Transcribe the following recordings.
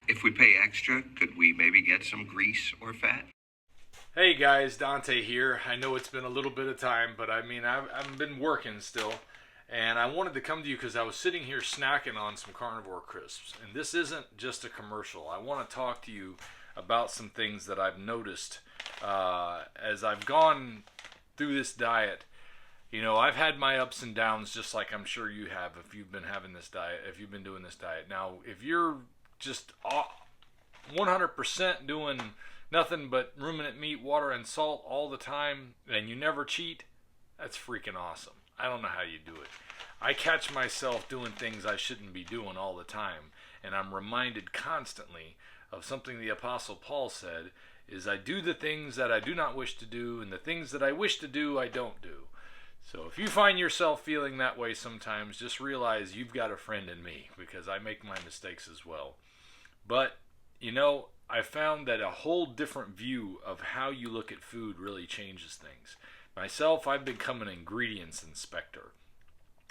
If we pay extra, could we maybe get some grease or fat? Hey guys, Dante here. I know it's been a little bit of time, but I've been working still. And I wanted to come to you because I was sitting here snacking on some Carnivore crisps. And this isn't just a commercial. I want to talk to you about some things that I've noticed as I've gone through this diet. You know, I've had my ups and downs just like I'm sure you have if you've been having this diet, if you've been doing this diet. Now, if you're just 100% doing nothing but ruminant meat, water, and salt all the time, and you never cheat, that's freaking awesome. I don't know how you do it. I catch myself doing things I shouldn't be doing all the time, and I'm reminded constantly of something the Apostle Paul said, is I do the things that I do not wish to do, and the things that I wish to do, I don't do. So if you find yourself feeling that way sometimes, just realize you've got a friend in me, because I make my mistakes as well. But, you know, I found that a whole different view of how you look at food really changes things. Myself, I've become an ingredients inspector.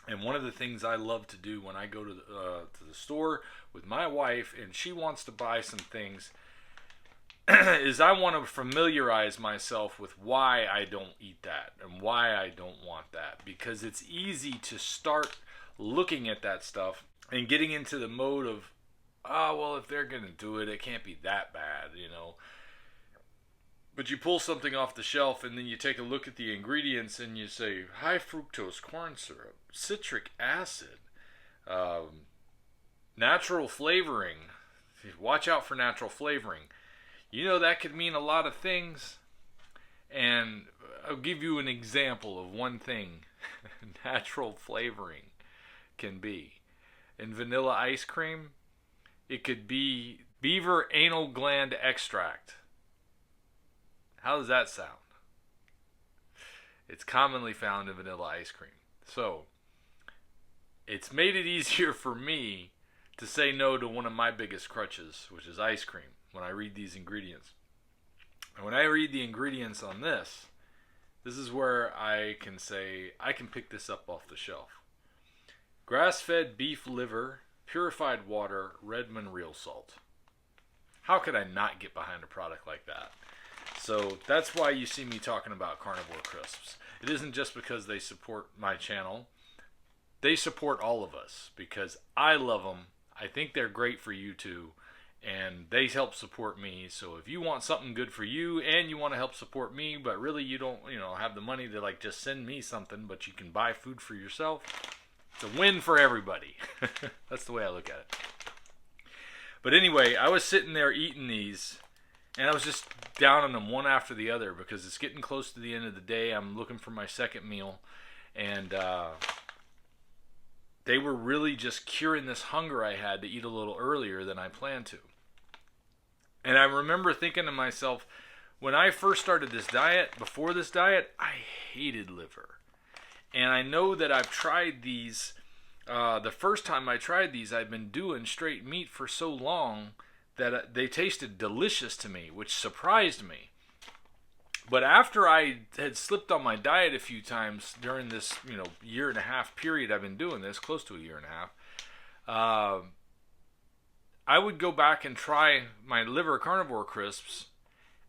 And one of the things I love to do when I go to the store with my wife and she wants to buy some things is I want to familiarize myself with why I don't eat that and why I don't want that. Because it's easy to start looking at that stuff and getting into the mode of, well, if they're going to do it, it can't be that bad, you know. But you pull something off the shelf and then you take a look at the ingredients and you say, high fructose corn syrup, citric acid, natural flavoring. Watch out for natural flavoring. You know, that could mean a lot of things. And I'll give you an example of one thing natural flavoring can be. In vanilla ice cream, it could be beaver anal gland extract. How does that sound? It's commonly found in vanilla ice cream. So, it's made it easier for me to say no to one of my biggest crutches, which is ice cream, when I read these ingredients. And when I read the ingredients on this is where I can say, I can pick this up off the shelf. Grass-fed beef liver, purified water, Redmond real salt. How could I not get behind a product like that? So that's why you see me talking about Carnivore crisps. It isn't just because they support my channel. They support all of us because I love them. I think they're great for you too. And they help support me. So if you want something good for you and you want to help support me, but really you don't, have the money to like just send me something, but you can buy food for yourself, it's a win for everybody. That's the way I look at it. But anyway, I was sitting there eating these, and I was just downing them one after the other because it's getting close to the end of the day. I'm looking for my second meal, and they were really just curing this hunger I had to eat a little earlier than I planned to. And I remember thinking to myself, when I first started this diet, before this diet, I hated liver. And I know that I've tried these, the first time I tried these, I'd been doing straight meat for so long that they tasted delicious to me, which surprised me. But after I had slipped on my diet a few times during this, year and a half period I've been doing this, close to a year and a half, I would go back and try my liver Carnivore crisps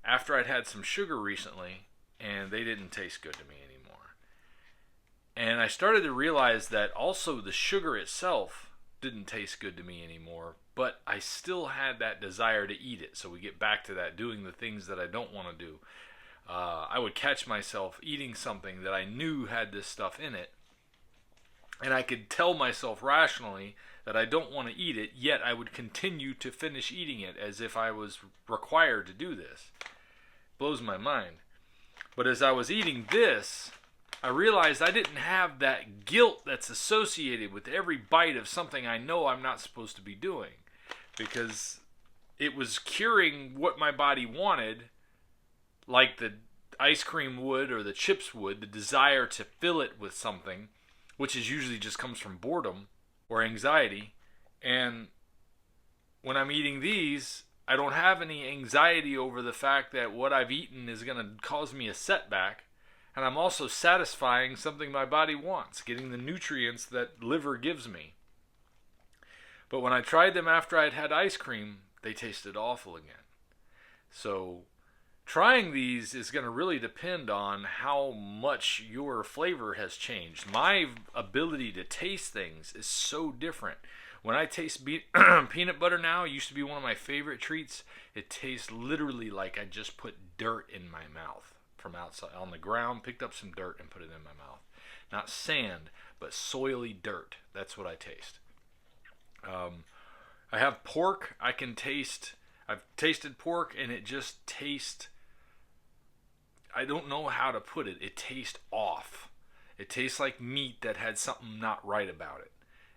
after I'd had some sugar recently, and they didn't taste good to me anymore. And I started to realize that also the sugar itself didn't taste good to me anymore, but I still had that desire to eat it. So we get back to that, doing the things that I don't want to do. I would catch myself eating something that I knew had this stuff in it, and I could tell myself rationally that I don't want to eat it, yet I would continue to finish eating it as if I was required to do this. Blows my mind. But as I was eating this, I realized I didn't have that guilt that's associated with every bite of something I know I'm not supposed to be doing, because it was curing what my body wanted, like the ice cream would or the chips would, the desire to fill it with something, which is usually just comes from boredom or anxiety. And when I'm eating these, I don't have any anxiety over the fact that what I've eaten is going to cause me a setback. And I'm also satisfying something my body wants, getting the nutrients that liver gives me. But when I tried them after I'd had ice cream, they tasted awful again. So trying these is going to really depend on how much your flavor has changed. My ability to taste things is so different. When I taste peanut butter now, it used to be one of my favorite treats. It tastes literally like I just put dirt in my mouth from outside on the ground, picked up some dirt and put it in my mouth. Not sand, but soily dirt. That's what I taste. I have pork. I've tasted pork and it just tastes, I don't know how to put it. It tastes off. It tastes like meat that had something not right about it.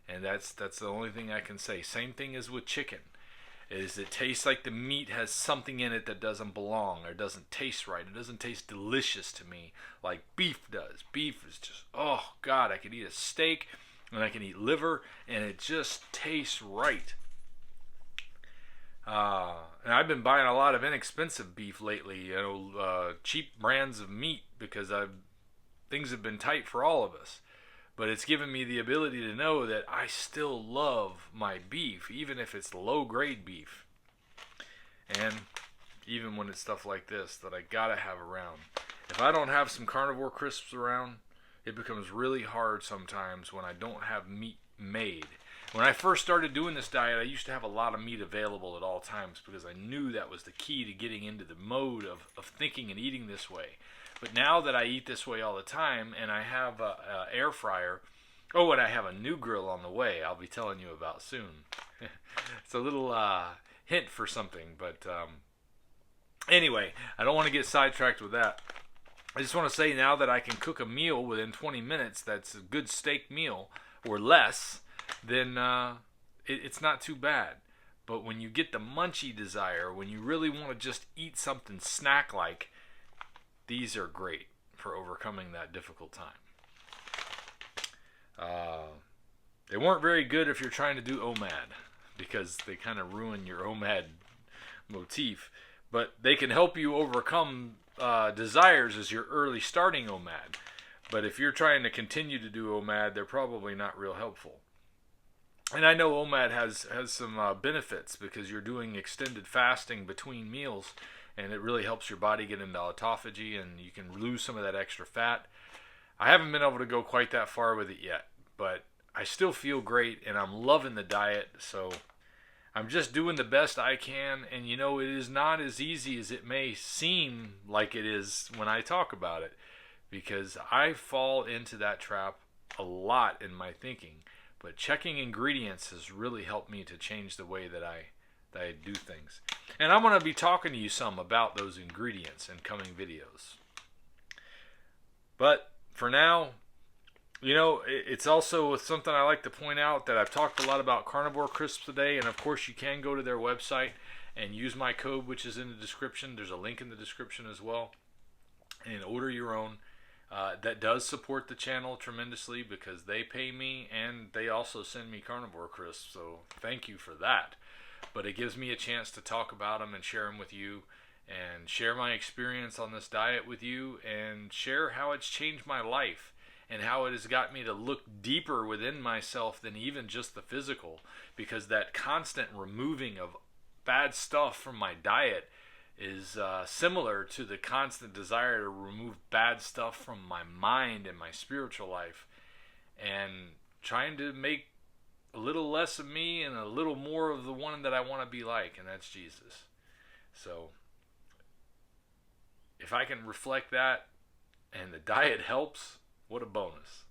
And that's the only thing I can say. Same thing as with chicken. Is it tastes like the meat has something in it that doesn't belong or doesn't taste right. It doesn't taste delicious to me like beef does. Beef is just, oh God, I could eat a steak and I can eat liver and it just tastes right. And I've been buying a lot of inexpensive beef lately, cheap brands of meat because things have been tight for all of us. But it's given me the ability to know that I still love my beef, even if it's low-grade beef. And even when it's stuff like this that I gotta have around. If I don't have some Carnivore crisps around, it becomes really hard sometimes when I don't have meat made. When I first started doing this diet, I used to have a lot of meat available at all times because I knew that was the key to getting into the mode of thinking and eating this way. But now that I eat this way all the time and I have an air fryer, and I have a new grill on the way I'll be telling you about soon. It's a little hint for something, but anyway, I don't want to get sidetracked with that. I just want to say now that I can cook a meal within 20 minutes that's a good steak meal or less, then it's not too bad. But when you get the munchy desire, when you really want to just eat something snack-like, these are great for overcoming that difficult time. They weren't very good if you're trying to do OMAD because they kind of ruin your OMAD motif. But they can help you overcome desires as you're early starting OMAD. But if you're trying to continue to do OMAD, they're probably not real helpful. And I know OMAD has some benefits because you're doing extended fasting between meals, and it really helps your body get into autophagy, and you can lose some of that extra fat. I haven't been able to go quite that far with it yet, but I still feel great, and I'm loving the diet, so I'm just doing the best I can, and it is not as easy as it may seem like it is when I talk about it, because I fall into that trap a lot in my thinking. But checking ingredients has really helped me to change the way that I do things. And I'm going to be talking to you some about those ingredients in coming videos. But for now, it's also something I like to point out that I've talked a lot about Carnivore crisps today. And of course, you can go to their website and use my code, which is in the description. There's a link in the description as well. And order your own. That does support the channel tremendously because they pay me and they also send me Carnivore crisps, so thank you for that. But it gives me a chance to talk about them and share them with you and share my experience on this diet with you and share how it's changed my life and how it has got me to look deeper within myself than even just the physical, because that constant removing of bad stuff from my diet is similar to the constant desire to remove bad stuff from my mind and my spiritual life, and trying to make a little less of me and a little more of the one that I want to be like, and that's Jesus. So if I can reflect that and the diet helps, what a bonus.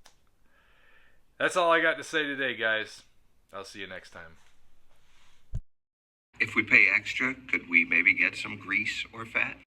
That's all I got to say today, guys. I'll see you next time. If we pay extra, could we maybe get some grease or fat?